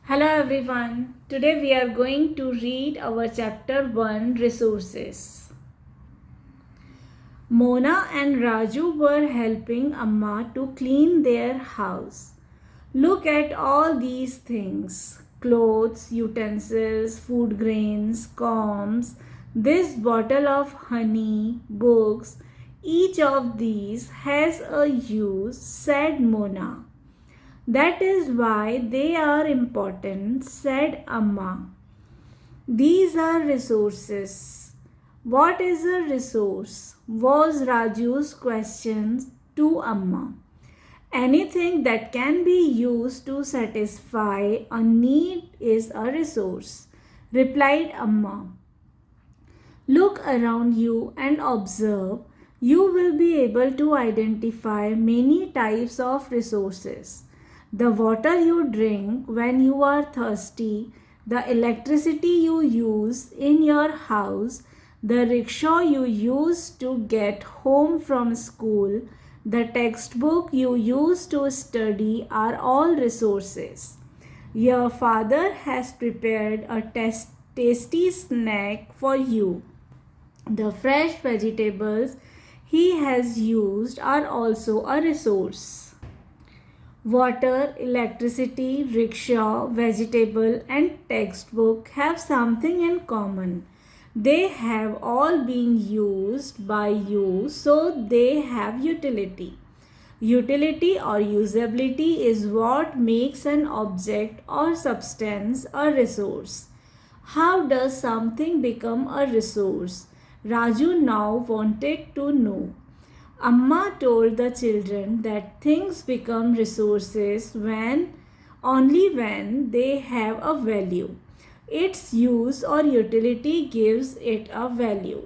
Hello everyone. Today we are going to read our chapter 1 Resources. Mona and Raju were helping Amma to clean their house. Look at all these things: clothes, utensils, food grains, combs, this bottle of honey, books. Each of these has a use, said Mona. That is why they are important, said Amma. These are resources. What is a resource? Was Raju's question to Amma. Anything that can be used to satisfy a need is a resource, replied Amma. Look around you and observe. You will be able to identify many types of resources: the water you drink when you are thirsty, the electricity you use in your house, the rickshaw you use to get home from school, the textbook you use to study are all resources. Your father has prepared a tasty snack for you. The fresh vegetables he has used are also a resource. Water, electricity, rickshaw, vegetable, and textbook have something in common. They have all been used by you, so they have utility. Utility or usability is what makes an object or substance a resource. How does something become a resource? Raju now wanted to know. Amma told the children that things become resources only when they have a value. Its use or utility gives it a value.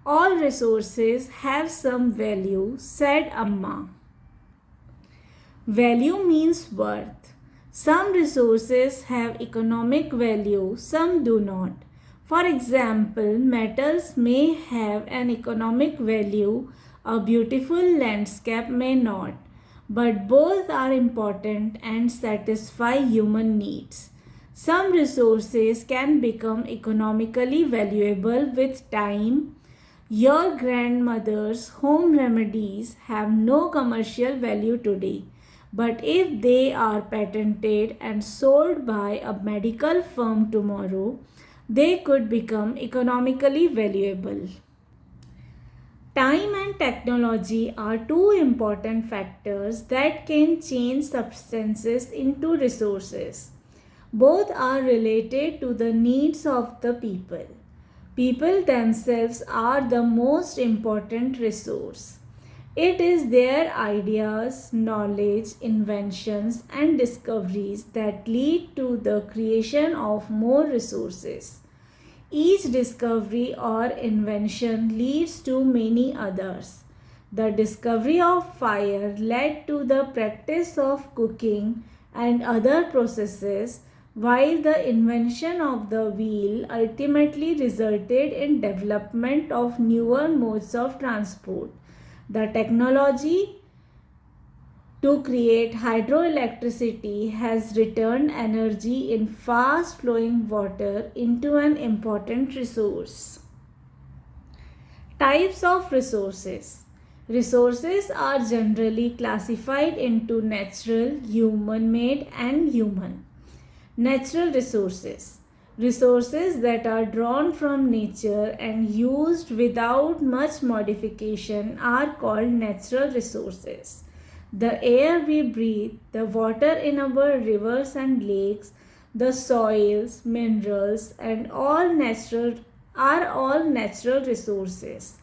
All resources have some value, said Amma. Value means worth. Some resources have economic value, some do not. For example, metals may have an economic value, a beautiful landscape may not, but both are important and satisfy human needs. Some resources can become economically valuable with time. Your grandmother's home remedies have no commercial value today, but if they are patented and sold by a medical firm tomorrow, they could become economically valuable. Time and technology are two important factors that can change substances into resources. Both are related to the needs of the people. People themselves are the most important resource. It is their ideas, knowledge, inventions, and discoveries that lead to the creation of more resources. Each discovery or invention leads to many others. The discovery of fire led to the practice of cooking and other processes, while the invention of the wheel ultimately resulted in development of newer modes of transport. The technology to create hydroelectricity has returned energy in fast flowing water into an important resource. Types of resources. Resources are generally classified into natural, human made, and human. Natural resources. Resources that are drawn from nature and used without much modification are called natural resources. The air we breathe, the water in our rivers and lakes, the soils, minerals, and all natural resources.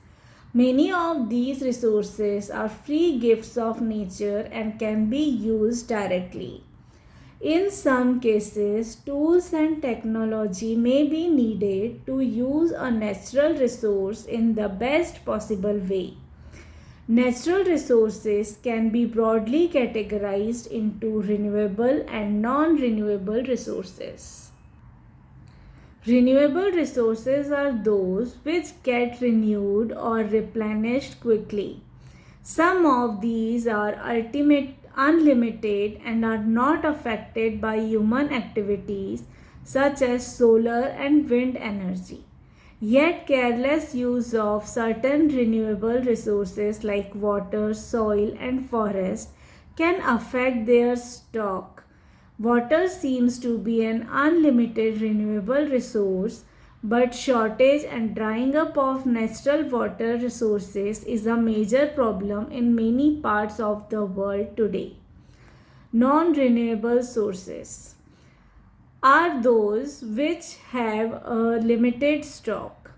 Many of these resources are free gifts of nature and can be used directly. In some cases, tools and technology may be needed to use a natural resource in the best possible way. Natural resources can be broadly categorized into renewable and non-renewable resources. Renewable resources are those which get renewed or replenished quickly. Some of these are unlimited and are not affected by human activities such as solar and wind energy. Yet, careless use of certain renewable resources like water, soil, and forest can affect their stock. Water seems to be an unlimited renewable resource, but shortage and drying up of natural water resources is a major problem in many parts of the world today. Non-renewable sources are those which have a limited stock.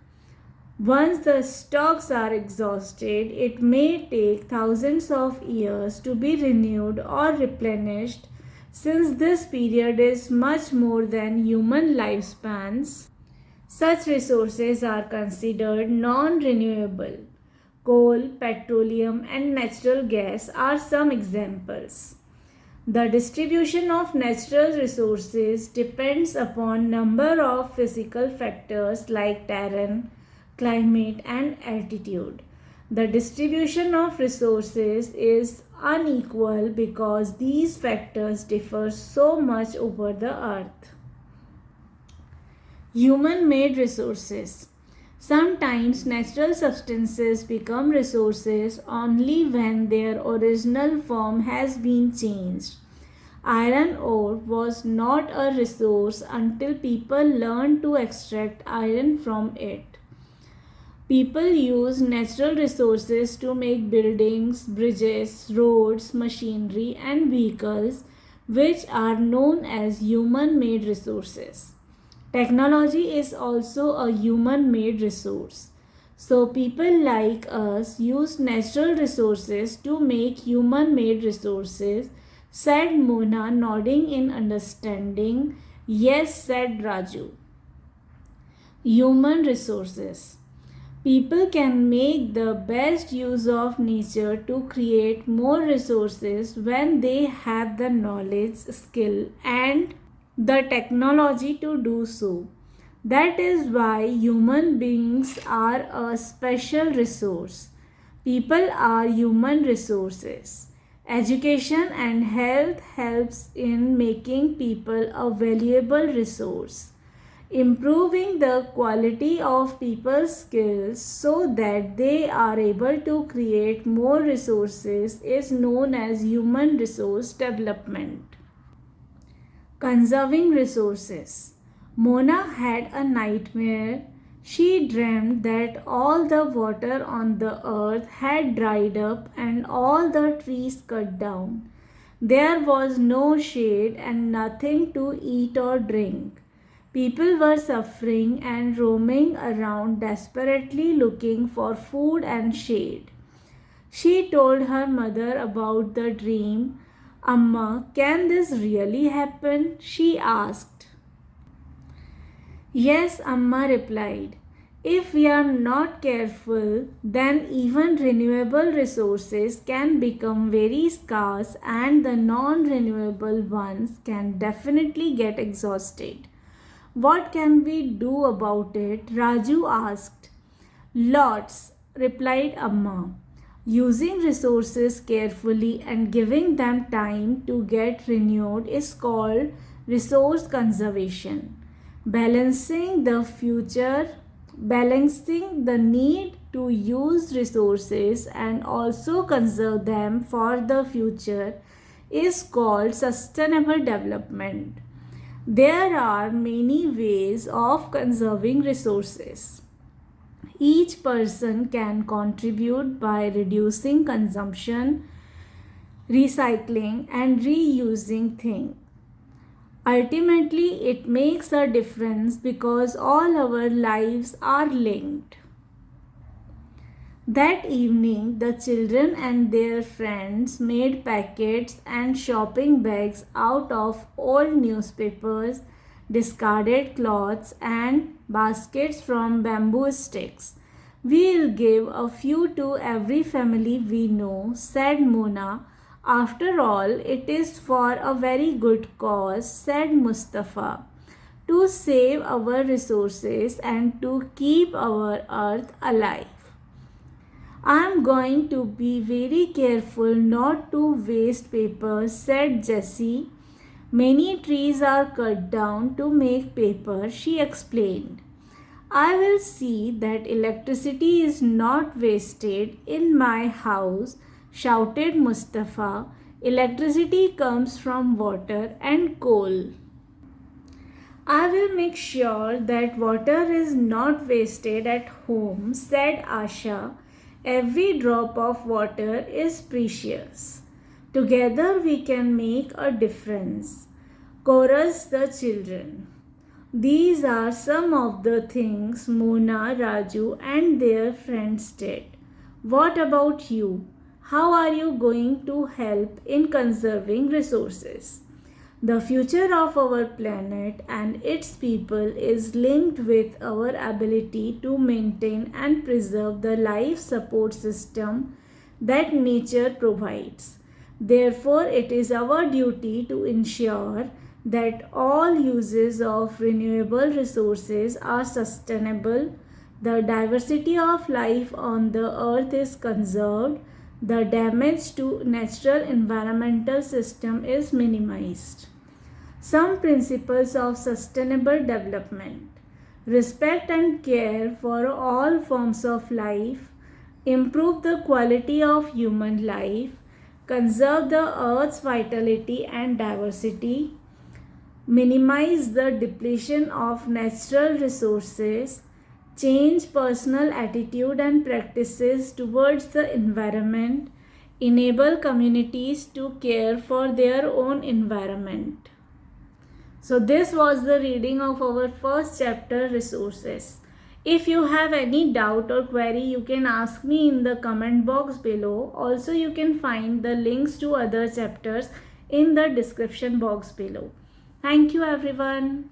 Once the stocks are exhausted, it may take thousands of years to be renewed or replenished. Since this period is much more than human lifespans, such resources are considered non-renewable. Coal, petroleum, and natural gas are some examples. The distribution of natural resources depends upon number of physical factors like terrain, climate, and altitude. The distribution of resources is unequal because these factors differ so much over the earth. Human-made resources. Sometimes natural substances become resources only when their original form has been changed. Iron ore was not a resource until people learned to extract iron from it. People use natural resources to make buildings, bridges, roads, machinery, and vehicles, which are known as human-made resources. Technology is also a human-made resource. So people like us use natural resources to make human-made resources, said Mona, nodding in understanding. Yes, said Raju. Human resources. People can make the best use of nature to create more resources when they have the knowledge, skill, and the technology to do so. That is why human beings are a special resource. People are human resources. Education and health helps in making people a valuable resource. Improving the quality of people's skills so that they are able to create more resources is known as human resource development. Conserving resources. Mona had a nightmare. She dreamed that all the water on the earth had dried up and all the trees cut down. There was no shade and nothing to eat or drink. People were suffering and roaming around desperately looking for food and shade. She told her mother about the dream. Amma, can this really happen? She asked. Yes, Amma replied. If we are not careful, then even renewable resources can become very scarce and the non-renewable ones can definitely get exhausted. What can we do about it? Raju asked. Lots, replied Amma. Using resources carefully and giving them time to get renewed is called resource conservation. Balancing the need to use resources and also conserve them for the future is called sustainable development. There are many ways of conserving resources. Each person can contribute by reducing consumption, recycling, and reusing things. Ultimately, it makes a difference because all our lives are linked. That evening, the children and their friends made packets and shopping bags out of old newspapers, discarded cloths, and baskets from bamboo sticks. We'll give a few to every family we know, said Mona. After all, it is for a very good cause, said Mustafa. To save our resources and to keep our earth alive. I am going to be very careful not to waste paper, said Jessie. Many trees are cut down to make paper, she explained. I will see that electricity is not wasted in my house, shouted Mustafa. Electricity comes from water and coal. I will make sure that water is not wasted at home, said Asha. Every drop of water is precious. Together we can make a difference. Chorused the children. These are some of the things Mona, Raju, and their friends did. What about you? How are you going to help in conserving resources? The future of our planet and its people is linked with our ability to maintain and preserve the life support system that nature provides. Therefore, it is our duty to ensure that all uses of renewable resources are sustainable, the diversity of life on the earth is conserved, the damage to natural environmental system is minimized. Some principles of sustainable development: respect and care for all forms of life, improve the quality of human life, conserve the earth's vitality and diversity, minimize the depletion of natural resources, change personal attitude and practices towards the environment, enable communities to care for their own environment. So this was the reading of our first chapter, resources. If you have any doubt or query, you can ask me in the comment box below. Also, you can find the links to other chapters in the description box below. Thank you everyone.